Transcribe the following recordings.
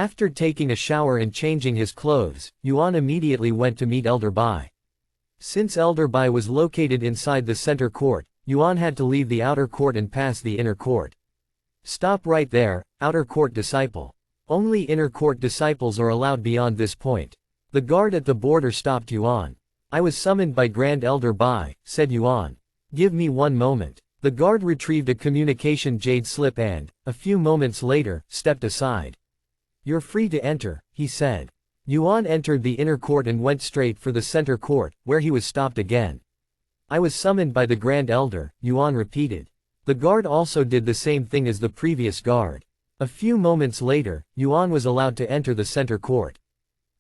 After taking a shower and changing his clothes, Yuan immediately went to meet Elder Bai. Since Elder Bai was located inside the center court, Yuan had to leave the outer court and pass the inner court. Stop right there, outer court disciple. Only inner court disciples are allowed beyond this point. The guard at the border stopped Yuan. I was summoned by Grand Elder Bai, said Yuan. Give me one moment. The guard retrieved a communication jade slip and, a few moments later, stepped aside. You're free to enter, he said. Yuan entered the inner court and went straight for the center court, where he was stopped again. I was summoned by the Grand Elder, Yuan repeated. The guard also did the same thing as the previous guard. A few moments later, Yuan was allowed to enter the center court.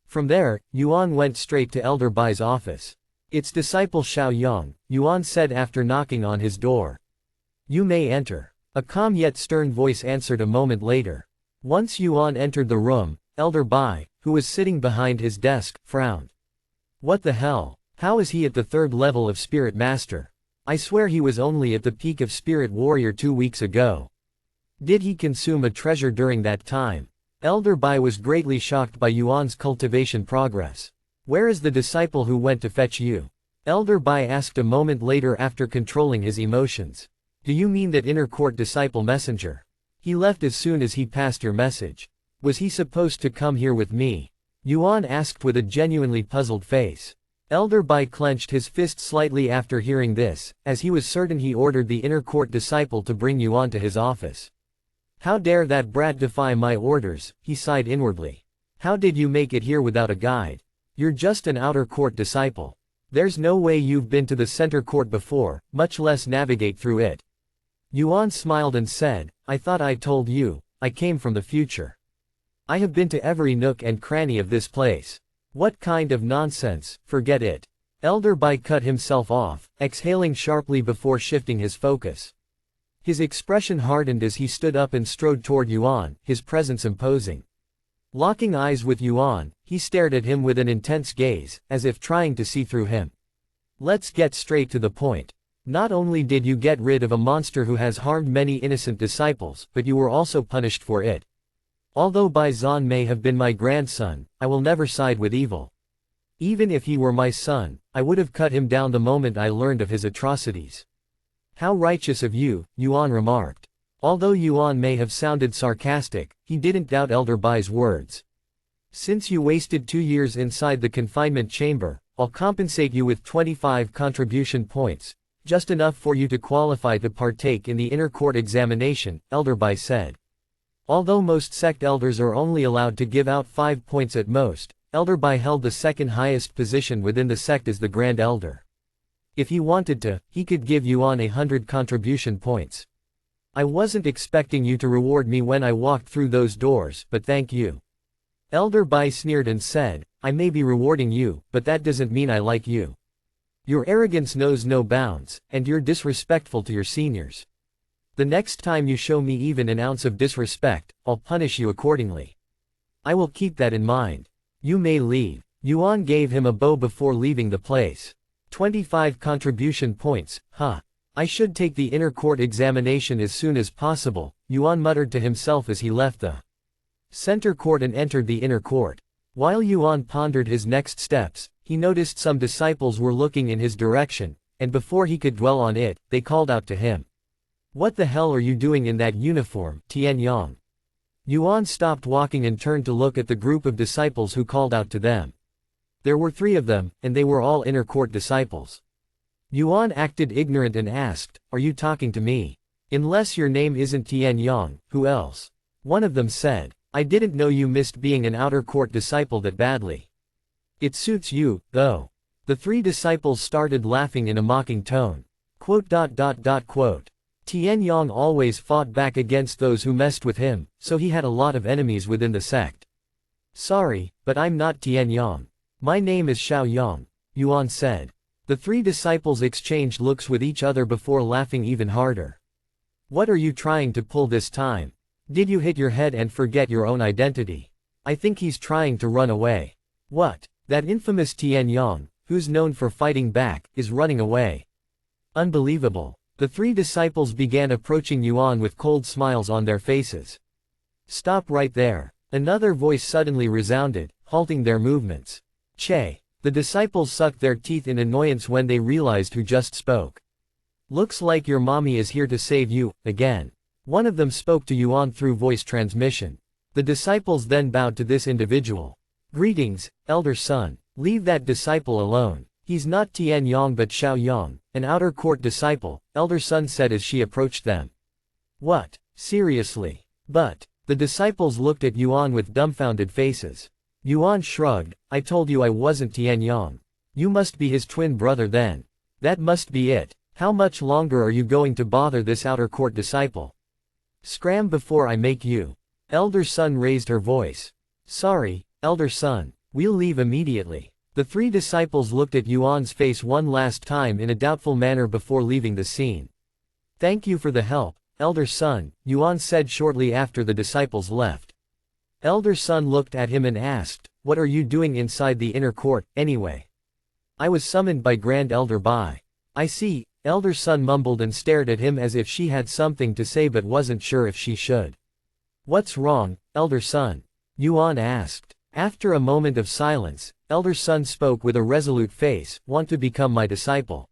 From there, Yuan went straight to Elder Bai's office. It's disciple Xiao Yang, Yuan said after knocking on his door. You may enter. A calm yet stern voice answered a moment later. Once Yuan entered the room, Elder Bai, who was sitting behind his desk, frowned. What the hell? How is he at the 3rd level of Spirit Master? I swear he was only at the peak of Spirit Warrior 2 weeks ago. Did he consume a treasure during that time? Elder Bai was greatly shocked by Yuan's cultivation progress. Where is the disciple who went to fetch you? Elder Bai asked a moment later after controlling his emotions. Do you mean that inner court disciple messenger? He left as soon as he passed your message. Was he supposed to come here with me? Yuan asked with a genuinely puzzled face. Elder Bai clenched his fist slightly after hearing this, as he was certain he ordered the inner court disciple to bring Yuan to his office. How dare that brat defy my orders, he sighed inwardly. How did you make it here without a guide? You're just an outer court disciple. There's no way you've been to the center court before, much less navigate through it. Yuan smiled and said, I thought I told you, I came from the future. I have been to every nook and cranny of this place. What kind of nonsense, forget it. Elder Bai cut himself off, exhaling sharply before shifting his focus. His expression hardened as he stood up and strode toward Yuan, his presence imposing. Locking eyes with Yuan, he stared at him with an intense gaze, as if trying to see through him. Let's get straight to the point. Not only did you get rid of a monster who has harmed many innocent disciples, but you were also punished for it. Although Bai Zhan may have been my grandson, I will never side with evil. Even if he were my son, I would have cut him down the moment I learned of his atrocities. How righteous of you, Yuan remarked. Although Yuan may have sounded sarcastic, he didn't doubt Elder Bai's words. Since you wasted 2 years inside the confinement chamber, I'll compensate you with 25 contribution points. Just enough for you to qualify to partake in the inner court examination, Elder Bai said. Although most sect elders are only allowed to give out 5 points at most, Elder Bai held the second highest position within the sect as the Grand Elder. If he wanted to, he could give Yuan 100 contribution points. I wasn't expecting you to reward me when I walked through those doors, but thank you. Elder Bai sneered and said, I may be rewarding you, but that doesn't mean I like you. Your arrogance knows no bounds, and you're disrespectful to your seniors. The next time you show me even an ounce of disrespect, I'll punish you accordingly. I will keep that in mind. You may leave. Yuan gave him a bow before leaving the place. 25 contribution points, huh? I should take the inner court examination as soon as possible, Yuan muttered to himself as he left the center court and entered the inner court. While Yuan pondered his next steps, he noticed some disciples were looking in his direction, and before he could dwell on it, they called out to him. What the hell are you doing in that uniform, Tian Yang? Yuan stopped walking and turned to look at the group of disciples who called out to them. There were 3 of them, and they were all inner court disciples. Yuan acted ignorant and asked, Are you talking to me? Unless your name isn't Tian Yang, who else? One of them said, I didn't know you missed being an outer court disciple that badly. It suits you, though. The 3 disciples started laughing in a mocking tone. Tian Yang always fought back against those who messed with him, so he had a lot of enemies within the sect. Sorry, but I'm not Tian Yang. My name is Xiao Yang, Yuan said. The 3 disciples exchanged looks with each other before laughing even harder. What are you trying to pull this time? Did you hit your head and forget your own identity? I think he's trying to run away. What? That infamous Tian Yang, who's known for fighting back, is running away. Unbelievable. The 3 disciples began approaching Yuan with cold smiles on their faces. Stop right there. Another voice suddenly resounded, halting their movements. Che. The disciples sucked their teeth in annoyance when they realized who just spoke. Looks like your mommy is here to save you, again. One of them spoke to Yuan through voice transmission. The disciples then bowed to this individual. Greetings, elder son. Leave that disciple alone. He's not Tian Yang but Xiao Yang, an outer court disciple, elder son said as she approached them. What? Seriously? But, the disciples looked at Yuan with dumbfounded faces. Yuan shrugged, I told you I wasn't Tian Yang. You must be his twin brother then. That must be it. How much longer are you going to bother this outer court disciple? Scram before I make you. Elder son raised her voice. Sorry, elder son. We'll leave immediately. The three disciples looked at Yuan's face one last time in a doubtful manner before leaving the scene. Thank you for the help, elder son, Yuan said shortly after the disciples left. Elder son looked at him and asked, what are you doing inside the inner court, anyway? I was summoned by Grand Elder Bai. I see, elder son mumbled and stared at him as if she had something to say but wasn't sure if she should. What's wrong, elder son? Yuan asked. After a moment of silence, elder son spoke with a resolute face, want to become my disciple.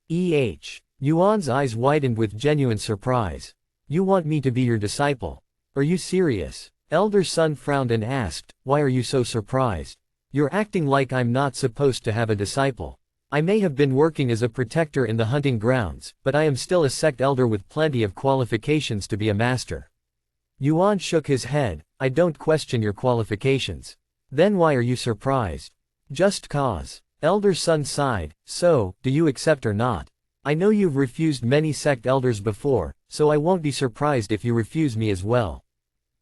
Yuan's eyes widened with genuine surprise. You want me to be your disciple? Are you serious? Elder son frowned and asked, why are you so surprised? You're acting like I'm not supposed to have a disciple. I may have been working as a protector in the hunting grounds, but I am still a sect elder with plenty of qualifications to be a master. Yuan shook his head, I don't question your qualifications. Then why are you surprised? Just cause. Elder son sighed, so, do you accept or not? I know you've refused many sect elders before, so I won't be surprised if you refuse me as well.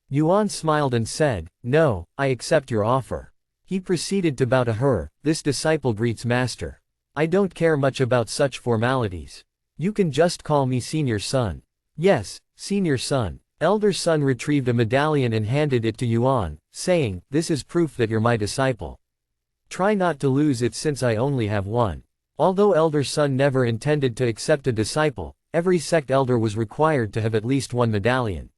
Yuan smiled and said, no, I accept your offer. He proceeded to bow to her, this disciple greets master. I don't care much about such formalities. You can just call me senior son. Yes, senior son. Elder son retrieved a medallion and handed it to Yuan, saying, this is proof that you're my disciple. Try not to lose it since I only have one. Although elder son never intended to accept a disciple, every sect elder was required to have at least one medallion.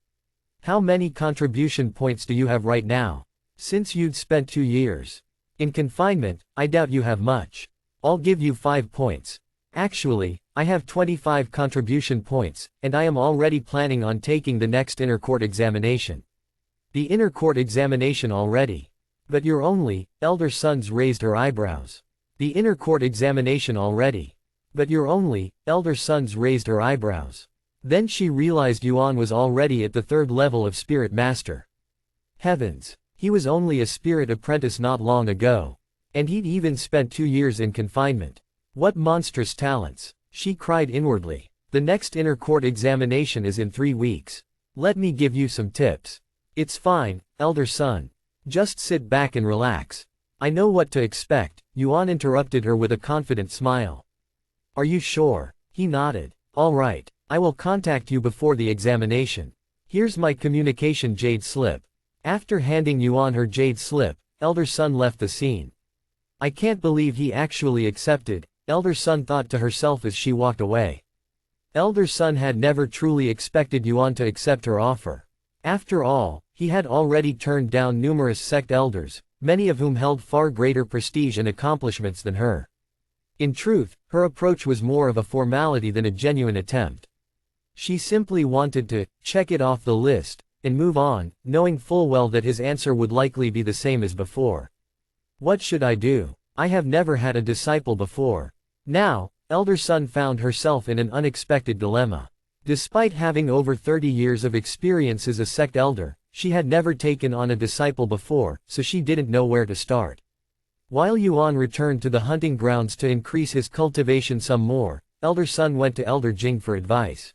How many contribution points do you have right now? Since you'd spent 2 years in confinement, I doubt you have much. I'll give you 5 points. Actually, I have 25 contribution points, and I am already planning on taking the next inner court examination. The inner court examination already. But you're only, elder sons raised her eyebrows. The inner court examination already. But you're only, elder sons raised her eyebrows. Then she realized Yuan was already at the 3rd level of spirit master. Heavens! He was only a spirit apprentice not long ago. And he'd even spent 2 years in confinement. What monstrous talents! She cried inwardly. The next inner court examination is in 3 weeks. Let me give you some tips. It's fine, elder son. Just sit back and relax. I know what to expect, Yuan interrupted her with a confident smile. Are you sure? He nodded. All right, I will contact you before the examination. Here's my communication jade slip. After handing Yuan her jade slip, elder son left the scene. I can't believe he actually accepted, elder son thought to herself as she walked away. Elder son had never truly expected Yuan to accept her offer. After all, he had already turned down numerous sect elders, many of whom held far greater prestige and accomplishments than her. In truth, her approach was more of a formality than a genuine attempt. She simply wanted to check it off the list and move on, knowing full well that his answer would likely be the same as before. What should I do? I have never had a disciple before. Now, elder son found herself in an unexpected dilemma. Despite having over 30 years of experience as a sect elder, she had never taken on a disciple before, so she didn't know where to start. While Yuan returned to the hunting grounds to increase his cultivation some more, elder son went to Elder Jing for advice.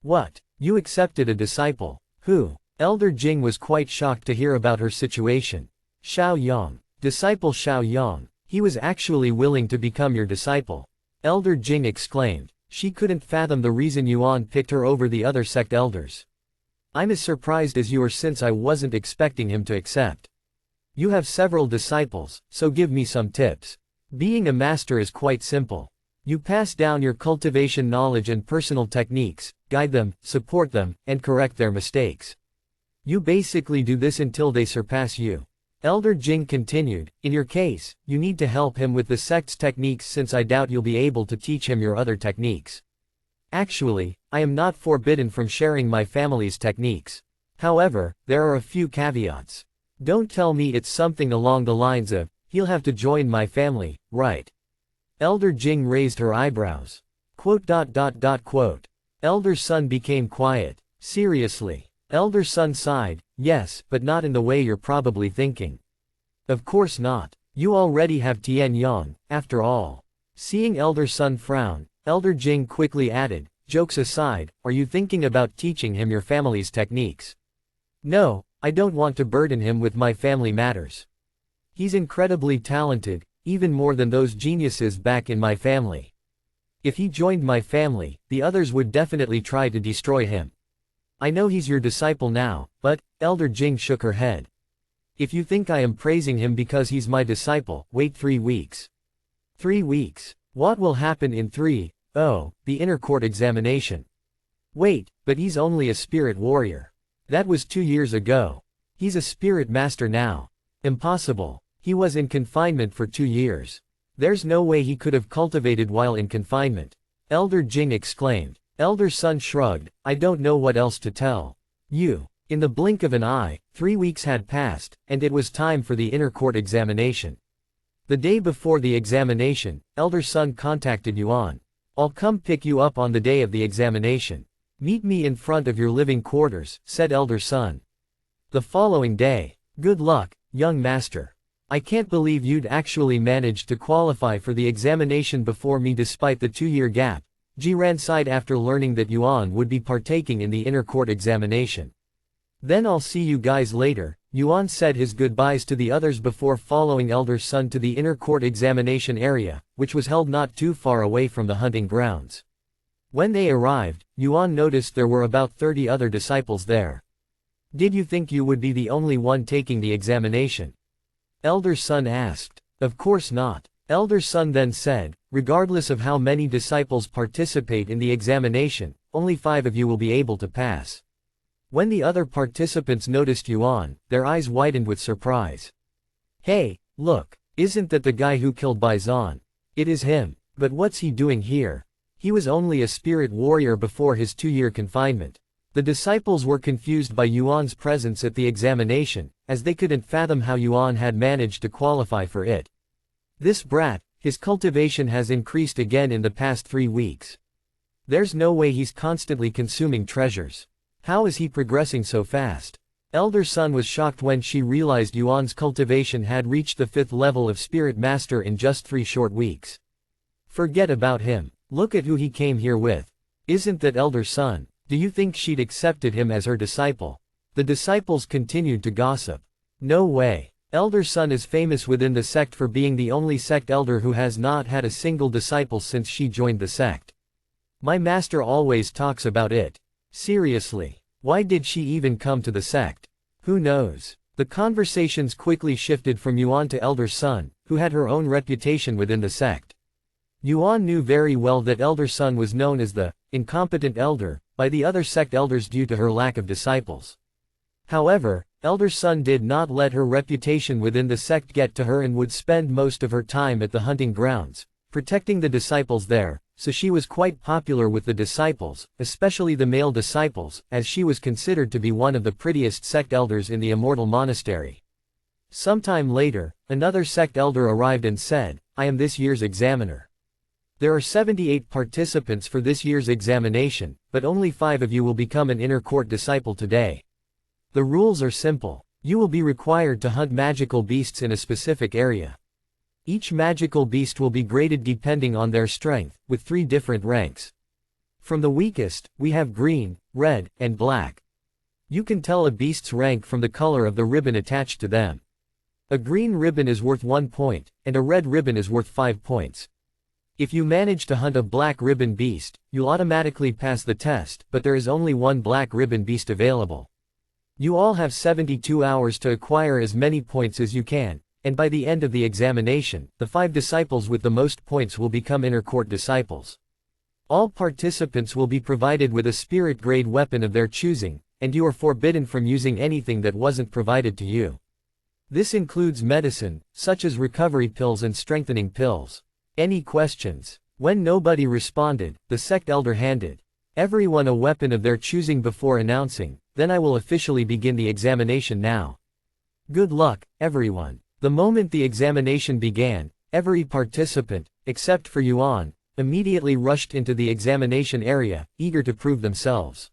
What? You accepted a disciple? Who? Elder Jing was quite shocked to hear about her situation. Xiao Yang. Disciple Xiao Yang. He was actually willing to become your disciple. Elder Jing exclaimed. She couldn't fathom the reason Yuan picked her over the other sect elders. I'm as surprised as you are since I wasn't expecting him to accept. You have several disciples, so give me some tips. Being a master is quite simple. You pass down your cultivation knowledge and personal techniques, guide them, support them, and correct their mistakes. You basically do this until they surpass you. Elder Jing continued, in your case, you need to help him with the sect's techniques since I doubt you'll be able to teach him your other techniques. Actually, I am not forbidden from sharing my family's techniques. However, there are a few caveats. Don't tell me it's something along the lines of, he'll have to join my family, right? Elder Jing raised her eyebrows. Quote. Elder Sun became quiet. Seriously. Elder Sun sighed, yes, but not in the way you're probably thinking. Of course not. You already have Tian Yang, after all. Seeing Elder Sun frown, Elder Jing quickly added, jokes aside, are you thinking about teaching him your family's techniques? No, I don't want to burden him with my family matters. He's incredibly talented, even more than those geniuses back in my family. If he joined my family, the others would definitely try to destroy him. I know he's your disciple now, but, Elder Jing shook her head. If you think I am praising him because he's my disciple, wait 3 weeks. 3 weeks. What will happen in 3? Oh, the inner court examination. Wait, but he's only a spirit warrior. That was 2 years ago. He's a spirit master now. Impossible. He was in confinement for 2 years. There's no way he could have cultivated while in confinement. Elder Jing exclaimed. Elder Sun shrugged, I don't know what else to tell you. In the blink of an eye, 3 weeks had passed, and it was time for the inner court examination. The day before the examination, Elder Sun contacted Yuan. I'll come pick you up on the day of the examination. Meet me in front of your living quarters, said Elder Sun. The following day. Good luck, young master. I can't believe you'd actually managed to qualify for the examination before me despite the 2-year gap. Jiran sighed after learning that Yuan would be partaking in the inner court examination. Then I'll see you guys later. Yuan said his goodbyes to the others before following Elder Sun to the inner court examination area, which was held not too far away from the hunting grounds. When they arrived, Yuan noticed there were about 30 other disciples there. Did you think you would be the only one taking the examination? Elder Sun asked. Of course not. Elder Sun then said, regardless of how many disciples participate in the examination, only 5 of you will be able to pass. When the other participants noticed Yuan, their eyes widened with surprise. Hey, look, isn't that the guy who killed Bai Zan? It is him. But what's he doing here? He was only a spirit warrior before his 2-year confinement. The disciples were confused by Yuan's presence at the examination, as they couldn't fathom how Yuan had managed to qualify for it. This brat, his cultivation has increased again in the past 3 weeks. There's no way he's constantly consuming treasures. How is he progressing so fast? Elder Sun was shocked when she realized Yuan's cultivation had reached the 5th level of Spirit Master in just 3 short weeks. Forget about him. Look at who he came here with. Isn't that Elder Sun? Do you think she'd accepted him as her disciple? The disciples continued to gossip. No way. Elder Sun is famous within the sect for being the only sect elder who has not had a single disciple since she joined the sect. My master always talks about it. Seriously. Why did she even come to the sect? Who knows? The conversations quickly shifted from Yuan to Elder Sun, who had her own reputation within the sect. Yuan knew very well that Elder Sun was known as the incompetent elder by the other sect elders due to her lack of disciples. However, Elder Sun did not let her reputation within the sect get to her and would spend most of her time at the hunting grounds, protecting the disciples there, so she was quite popular with the disciples, especially the male disciples, as she was considered to be one of the prettiest sect elders in the Immortal Monastery. Sometime later, another sect elder arrived and said, I am this year's examiner. There are 78 participants for this year's examination, but only 5 of you will become an inner court disciple today. The rules are simple. You will be required to hunt magical beasts in a specific area. Each magical beast will be graded depending on their strength, with 3 different ranks. From the weakest, we have green, red, and black. You can tell a beast's rank from the color of the ribbon attached to them. A green ribbon is worth 1 point, and a red ribbon is worth 5 points. If you manage to hunt a black ribbon beast, you'll automatically pass the test, but there is only 1 black ribbon beast available. You all have 72 hours to acquire as many points as you can, and by the end of the examination, the 5 disciples with the most points will become inner court disciples. All participants will be provided with a spirit grade weapon of their choosing, and you are forbidden from using anything that wasn't provided to you. This includes medicine, such as recovery pills and strengthening pills. Any questions? When nobody responded, the sect elder handed everyone a weapon of their choosing before announcing, "Then I will officially begin the examination now. Good luck, everyone." The moment the examination began, every participant, except for Yuan, immediately rushed into the examination area, eager to prove themselves.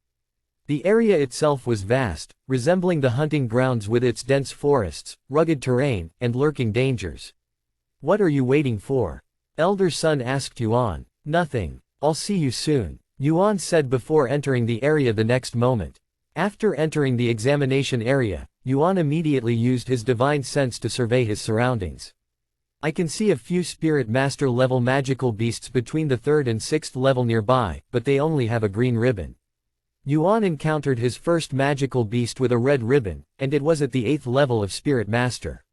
The area itself was vast, resembling the hunting grounds with its dense forests, rugged terrain, and lurking dangers. "What are you waiting for?" Elder Sun asked Yuan. "Nothing. I'll see you soon," Yuan said before entering the area the next moment. After entering the examination area, Yuan immediately used his divine sense to survey his surroundings. "I can see a few Spirit Master level magical beasts between the 3rd and 6th level nearby, but they only have a green ribbon." Yuan encountered his first magical beast with a red ribbon, and it was at the 8th level of Spirit Master.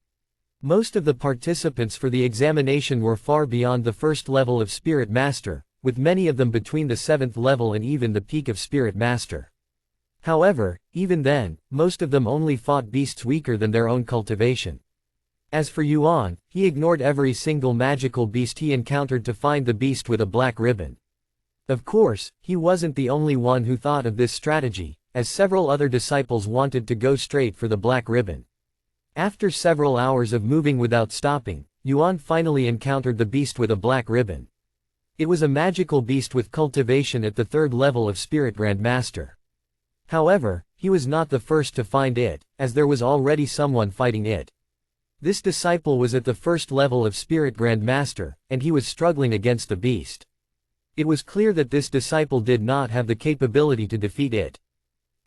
Most of the participants for the examination were far beyond the 1st level of Spirit Master, with many of them between the 7th level and even the peak of Spirit Master. However, even then, most of them only fought beasts weaker than their own cultivation. As for Yuan, he ignored every single magical beast he encountered to find the beast with a black ribbon. Of course, he wasn't the only one who thought of this strategy, as several other disciples wanted to go straight for the black ribbon. After several hours of moving without stopping, Yuan finally encountered the beast with a black ribbon. It was a magical beast with cultivation at the 3rd level of Spirit Grandmaster. However, he was not the first to find it, as there was already someone fighting it. This disciple was at the 1st level of Spirit Grandmaster, and he was struggling against the beast. It was clear that this disciple did not have the capability to defeat it.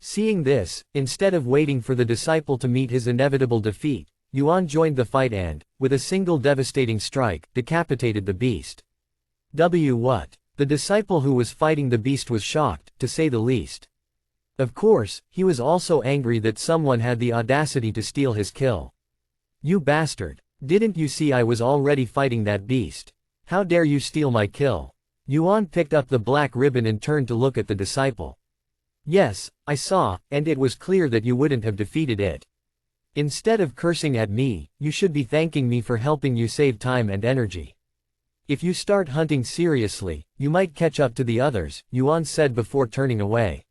Seeing this, instead of waiting for the disciple to meet his inevitable defeat, Yuan joined the fight and, with a single devastating strike, decapitated the beast. What? The disciple who was fighting the beast was shocked, to say the least. Of course, he was also angry that someone had the audacity to steal his kill. "You bastard! Didn't you see I was already fighting that beast? How dare you steal my kill?" Yuan picked up the black ribbon and turned to look at the disciple. "Yes, I saw, and it was clear that you wouldn't have defeated it. Instead of cursing at me, you should be thanking me for helping you save time and energy. If you start hunting seriously, you might catch up to the others," Yuan said before turning away.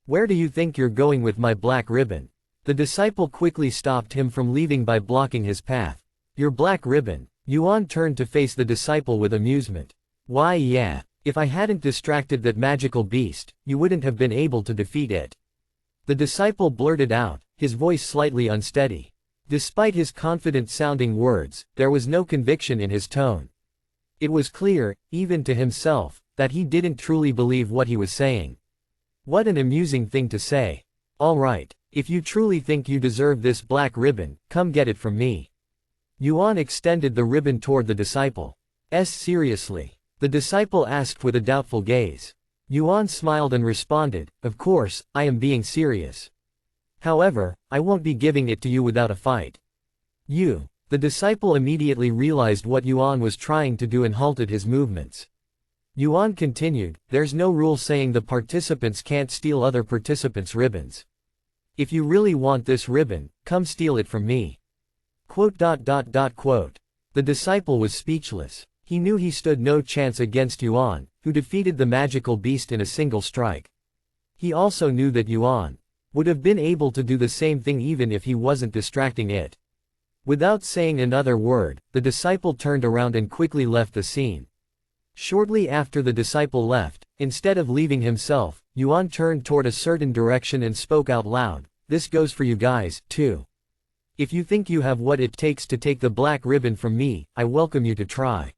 "Where do you think you're going with my black ribbon?" The disciple quickly stopped him from leaving by blocking his path. "Your black ribbon?" Yuan turned to face the disciple with amusement. "Why yeah, if I hadn't distracted that magical beast, you wouldn't have been able to defeat it." The disciple blurted out, his voice slightly unsteady. Despite his confident-sounding words, there was no conviction in his tone. It was clear, even to himself, that he didn't truly believe what he was saying. What an amusing thing to say. "All right, if you truly think you deserve this black ribbon, come get it from me." Yuan extended the ribbon toward the disciple. Seriously?" The disciple asked with a doubtful gaze. Yuan smiled and responded, "Of course, I am being serious. However, I won't be giving it to you without a fight." "You?" The disciple immediately realized what Yuan was trying to do and halted his movements. Yuan continued, "There's no rule saying the participants can't steal other participants' ribbons. If you really want this ribbon, come steal it from me." The disciple was speechless. He knew he stood no chance against Yuan, who defeated the magical beast in a single strike. He also knew that Yuan would have been able to do the same thing even if he wasn't distracting it. Without saying another word, the disciple turned around and quickly left the scene. Shortly after the disciple left, instead of leaving himself, Yuan turned toward a certain direction and spoke out loud, "This goes for you guys, too. If you think you have what it takes to take the black ribbon from me, I welcome you to try."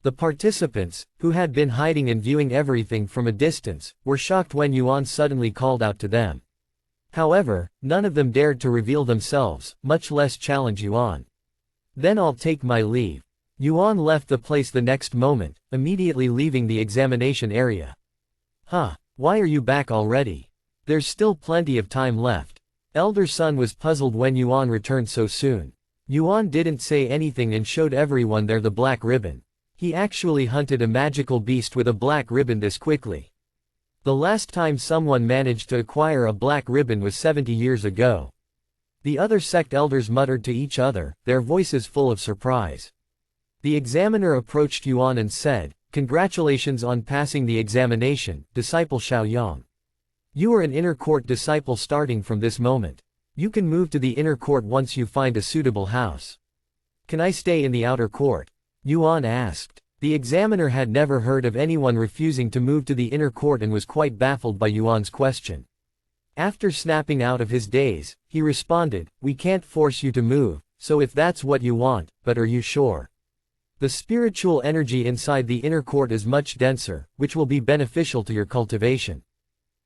The participants, who had been hiding and viewing everything from a distance, were shocked when Yuan suddenly called out to them. However, none of them dared to reveal themselves, much less challenge Yuan. "Then I'll take my leave." Yuan left the place the next moment, immediately leaving the examination area. "Huh, why are you back already? There's still plenty of time left." Elder Sun was puzzled when Yuan returned so soon. Yuan didn't say anything and showed everyone there the black ribbon. He actually hunted a magical beast with a black ribbon this quickly. The last time someone managed to acquire a black ribbon was 70 years ago. The other sect elders muttered to each other, their voices full of surprise. The examiner approached Yuan and said, "Congratulations on passing the examination, disciple Xiaoyang. You are an inner court disciple starting from this moment. You can move to the inner court once you find a suitable house." "Can I stay in the outer court?" Yuan asked. The examiner had never heard of anyone refusing to move to the inner court and was quite baffled by Yuan's question. After snapping out of his daze, he responded, "We can't force you to move, so if that's what you want, but are you sure? The spiritual energy inside the inner court is much denser, which will be beneficial to your cultivation.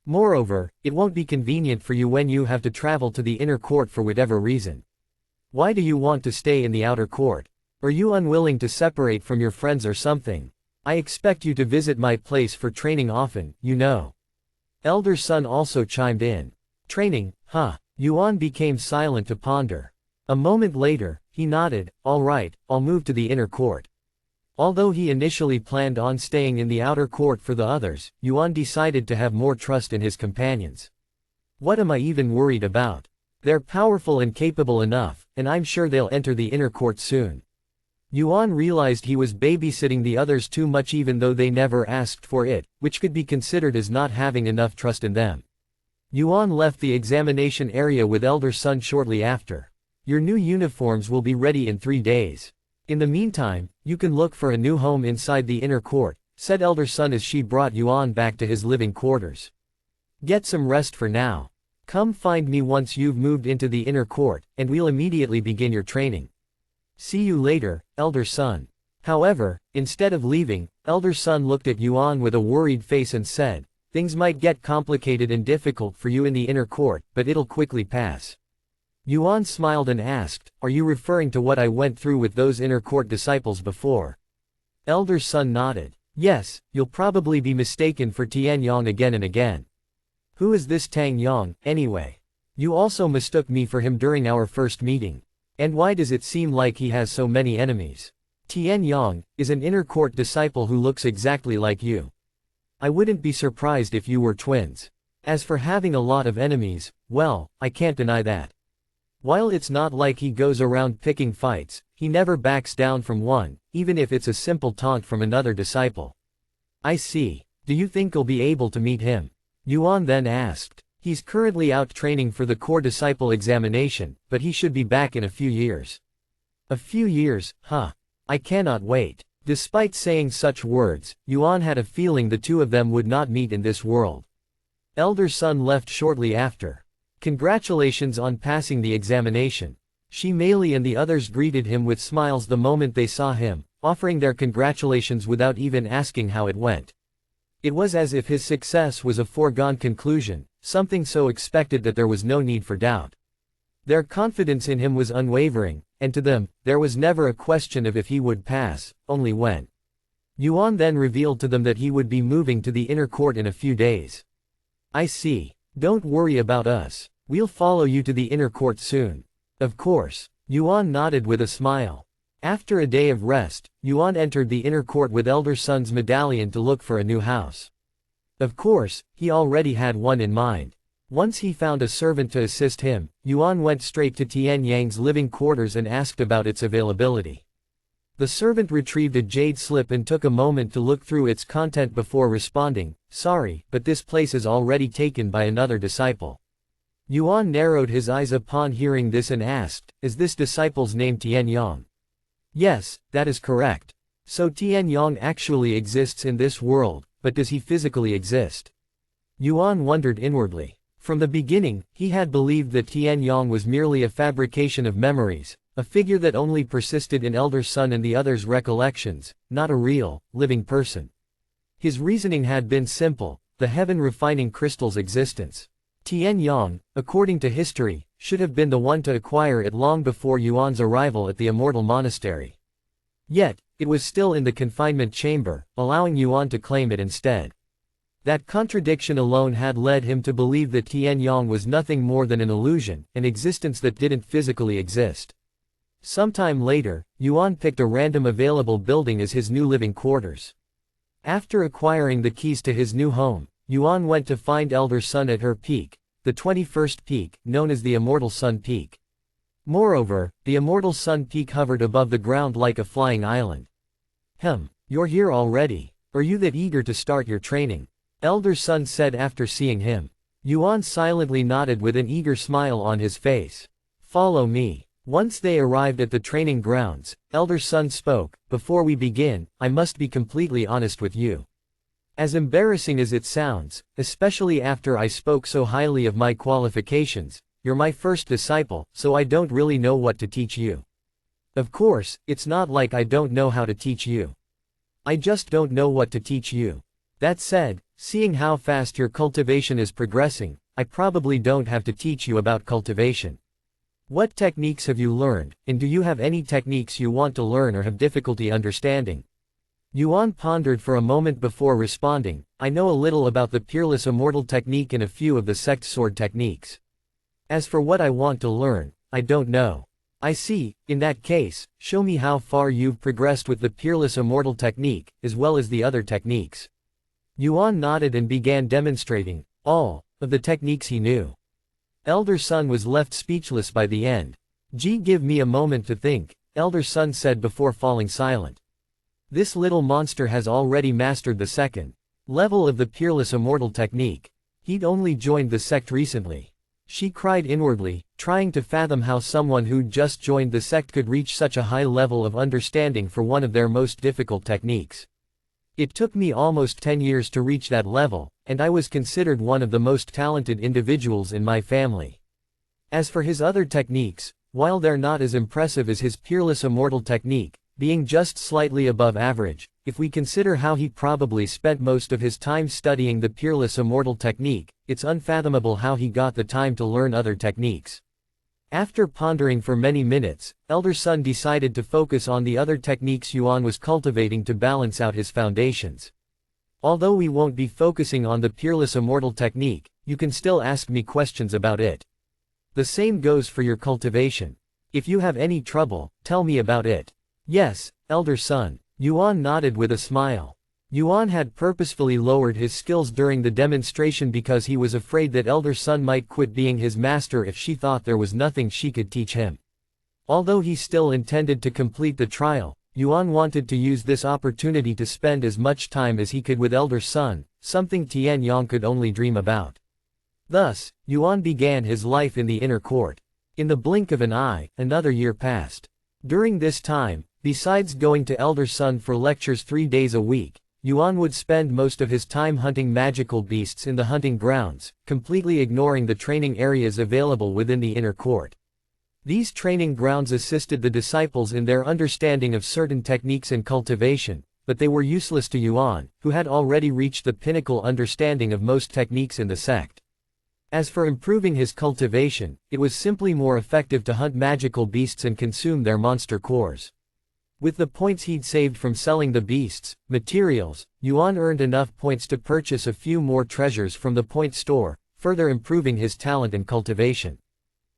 Moreover, it won't be convenient for you when you have to travel to the inner court for whatever reason. Why do you want to stay in the outer court? Are you unwilling to separate from your friends or something? I expect you to visit my place for training often, you know." Elder Sun also chimed in. "Training, huh?" Yuan became silent to ponder. A moment later, he nodded, "All right, I'll move to the inner court." Although he initially planned on staying in the outer court for the others, Yuan decided to have more trust in his companions. "What am I even worried about? They're powerful and capable enough, and I'm sure they'll enter the inner court soon." Yuan realized he was babysitting the others too much even though they never asked for it, which could be considered as not having enough trust in them. Yuan left the examination area with Elder Sun shortly after. "Your new uniforms will be ready in 3 days. In the meantime, you can look for a new home inside the inner court," said Elder Sun as she brought Yuan back to his living quarters. "Get some rest for now. Come find me once you've moved into the inner court, and we'll immediately begin your training. See you later, Elder Sun." However, instead of leaving, Elder Sun looked at Yuan with a worried face and said, "Things might get complicated and difficult for you in the inner court, but it'll quickly pass." Yuan smiled and asked, "Are you referring to what I went through with those inner court disciples before?" Elder Sun nodded. "Yes, you'll probably be mistaken for Tian Yang again and again. Who is this Tang Yang, anyway? You also mistook me for him during our first meeting. And why does it seem like he has so many enemies?" "Tian Yang is an inner court disciple who looks exactly like you. I wouldn't be surprised if you were twins. As for having a lot of enemies, well, I can't deny that. While it's not like he goes around picking fights, he never backs down from one, even if it's a simple taunt from another disciple." "I see. Do you think you'll be able to meet him?" Yuan then asked. "He's currently out training for the core disciple examination, but he should be back in a few years." "A few years, huh? I cannot wait." Despite saying such words, Yuan had a feeling the two of them would not meet in this world. Elder Sun left shortly after. "Congratulations on passing the examination." Shi Meili and the others greeted him with smiles the moment they saw him, offering their congratulations without even asking how it went. It was as if his success was a foregone conclusion, something so expected that there was no need for doubt. Their confidence in him was unwavering, and to them, there was never a question of if he would pass, only when. Yuan then revealed to them that he would be moving to the inner court in a few days. "I see. Don't worry about us. We'll follow you to the inner court soon." "Of course." Yuan nodded with a smile. After a day of rest, Yuan entered the inner court with Elder Sun's medallion to look for a new house. Of course, he already had one in mind. Once he found a servant to assist him, Yuan went straight to Tian Yang's living quarters and asked about its availability. The servant retrieved a jade slip and took a moment to look through its content before responding, "Sorry, but this place is already taken by another disciple." Yuan narrowed his eyes upon hearing this and asked, "Is this disciple's name Tian Yang?" "Yes, that is correct. So Tian Yang actually exists in this world, but does he physically exist?" Yuan wondered inwardly. From the beginning, he had believed that Tian Yang was merely a fabrication of memories, a figure that only persisted in Elder Sun and the others' recollections, not a real, living person. His reasoning had been simple: the heaven-refining crystal's existence. Tian Yang, according to history, should have been the one to acquire it long before Yuan's arrival at the Immortal Monastery. Yet, it was still in the confinement chamber, allowing Yuan to claim it instead. That contradiction alone had led him to believe that Tian Yang was nothing more than an illusion, an existence that didn't physically exist. Sometime later, Yuan picked a random available building as his new living quarters. After acquiring the keys to his new home, Yuan went to find Elder Sun at her peak, the 21st peak, known as the Immortal Sun Peak. Moreover, the Immortal Sun Peak hovered above the ground like a flying island. You're here already. Are you that eager to start your training? Elder Sun said after seeing him. Yuan silently nodded with an eager smile on his face. Follow me. Once they arrived at the training grounds, Elder Sun spoke, before we begin, I must be completely honest with you. As embarrassing as it sounds, especially after I spoke so highly of my qualifications, you're my first disciple, so I don't really know what to teach you. Of course, it's not like I don't know how to teach you. I just don't know what to teach you. That said, seeing how fast your cultivation is progressing, I probably don't have to teach you about cultivation. What techniques have you learned, and do you have any techniques you want to learn or have difficulty understanding? Yuan pondered for a moment before responding, I know a little about the Peerless Immortal technique and a few of the sect sword techniques. As for what I want to learn, I don't know. I see, in that case, show me how far you've progressed with the Peerless Immortal technique, as well as the other techniques. Yuan nodded and began demonstrating all of the techniques he knew. Elder Sun was left speechless by the end. Give me a moment to think, Elder Sun said before falling silent. This little monster has already mastered the second level of the Peerless Immortal technique. He'd only joined the sect recently. She cried inwardly, trying to fathom how someone who'd just joined the sect could reach such a high level of understanding for one of their most difficult techniques. It took me almost 10 years to reach that level, and I was considered one of the most talented individuals in my family. As for his other techniques, while they're not as impressive as his Peerless Immortal technique, being just slightly above average, if we consider how he probably spent most of his time studying the Peerless Immortal technique, it's unfathomable how he got the time to learn other techniques. After pondering for many minutes, Elder Sun decided to focus on the other techniques Yuan was cultivating to balance out his foundations. Although we won't be focusing on the Peerless Immortal technique, you can still ask me questions about it. The same goes for your cultivation. If you have any trouble, tell me about it. Yes, Elder Sun. Yuan nodded with a smile. Yuan had purposefully lowered his skills during the demonstration because he was afraid that Elder Sun might quit being his master if she thought there was nothing she could teach him. Although he still intended to complete the trial, Yuan wanted to use this opportunity to spend as much time as he could with Elder Sun, something Tianyang could only dream about. Thus, Yuan began his life in the inner court. In the blink of an eye, another year passed. During this time, besides going to Elder Sun for lectures 3 days a week, Yuan would spend most of his time hunting magical beasts in the hunting grounds, completely ignoring the training areas available within the inner court. These training grounds assisted the disciples in their understanding of certain techniques and cultivation, but they were useless to Yuan, who had already reached the pinnacle understanding of most techniques in the sect. As for improving his cultivation, it was simply more effective to hunt magical beasts and consume their monster cores. With the points he'd saved from selling the beasts' materials, Yuan earned enough points to purchase a few more treasures from the point store, further improving his talent and cultivation.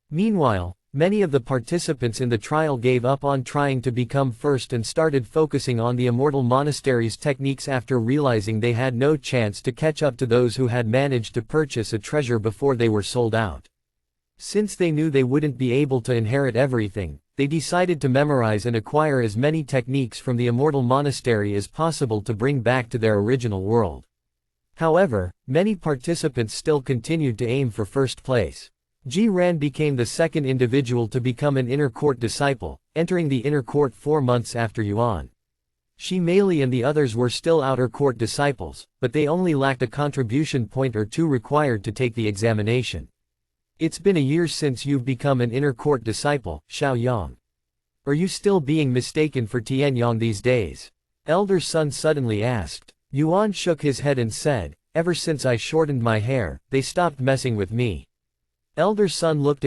Meanwhile, many of the participants in the trial gave up on trying to become first and started focusing on the Immortal Monastery's techniques after realizing they had no chance to catch up to those who had managed to purchase a treasure before they were sold out. Since they knew they wouldn't be able to inherit everything, they decided to memorize and acquire as many techniques from the Immortal Monastery as possible to bring back to their original world. However, many participants still continued to aim for first place. Ran became the second individual to become an inner court disciple, entering the inner court 4 months after Yuan. Meili and the others were still outer court disciples, but they only lacked a contribution point or 2 required to take the examination. It's been a year since you've become an inner court disciple, Xiaoyang. Are you still being mistaken for Tianyang these days? Elder Sun suddenly asked. Yuan shook his head and said, ever since I shortened my hair, they stopped messing with me. Elder Sun looked at